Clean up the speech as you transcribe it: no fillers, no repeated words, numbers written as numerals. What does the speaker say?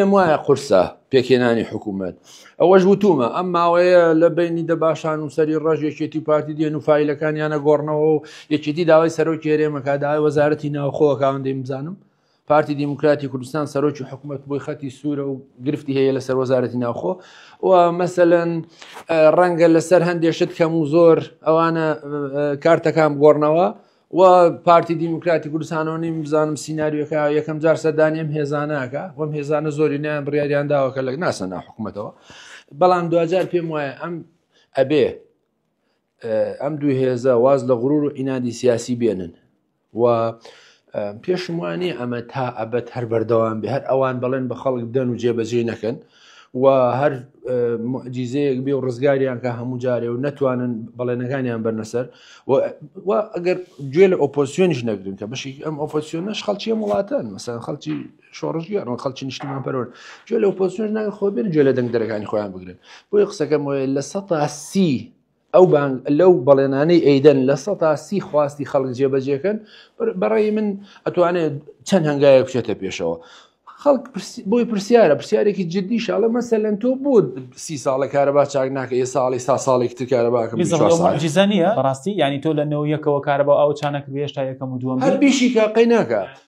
پێم وایە قورسە پێکێنانی حکوومەت ئەوەش وتومە ئەم ماوەیە لە بینی دەباشان و سەری ڕژ یەکێتی پارتی دێن و فایلەکانیانە گۆڕنەوە و یەکێتی داوای سەرۆکی هەرێمەکە داوای وەزارەتی ناوخۆوە کاوەندەی بزانم پارتی دیموکراتی کوردستان سەرۆکی حکوومەت بۆی خەتی سوورە و گرفتی هەیە لەسەر وەزارەتی ناوخۆ و مەسەلەن ڕەنگە لەسەر هەندێشت کەم و زۆر ئەوانە کارتەکان بگۆڕنەوە و پارتی دیموکراتی کوردستانەوە نیم بزانم سیناریۆکە یەکەم جار سەردانیم هێزاناکە وەم هێزانە زۆری نیان بڕیاریان داوەکە لە ناسە ناحکوومەتەوە بەڵام دوجار پێم وایە ئەبێ ئەم دوو هێزە واز لە غرور و ئینادی سیاسی بێنن و پێشم وانێ ئەمە تا ئەبەت هەر بەردەوام بێ هەر ئەوان بەڵێن بە خەڵک بدەن و جێبەجێ نەکەن و هەر معجیزەیەک بێ و ڕزگاریان کە هەموو جارێ و نەتوانن بەڵێنەکانیان بەرنەسەر و ئەگەر گوێ لە ئۆپۆزیسیۆنیش نەگرن کە بەشی ئەم ئۆپۆزیسیۆنەش خەڵکی وڵاتەن مەسەڵەن خەڵکی شۆڕژگەڕن خەڵکی نیشتمان پەروەر گوێ لە ئۆپۆزیسیۆنیش ناگەن خۆ بێن گوێ لە دەنگدەرەکانی خۆیان بگرن بۆیە قسەکەم وایە لە 130 ئەو لەو بەڵێنانەی ئەیدەن لە 130 خواستی خەڵک جێبەجێکەن بەڕێی من ئەتوانێت چەند هەنگایە بچێتە پێشەوە خەڵک بۆی پرسیارێکی جددی شاڵە مەسەلەن تۆ بۆ 30 ساڵە کارەبا چاک ناکە یە ساڵی ساڵێکی تر کارەباکەم معجیزە نیە بەڕاستی ینی تۆ لە نەوەیەکەوە کارەبا ئەو چانەکە هێشتا یەکەم و دووەم هەر بیشی کاقەی ناکات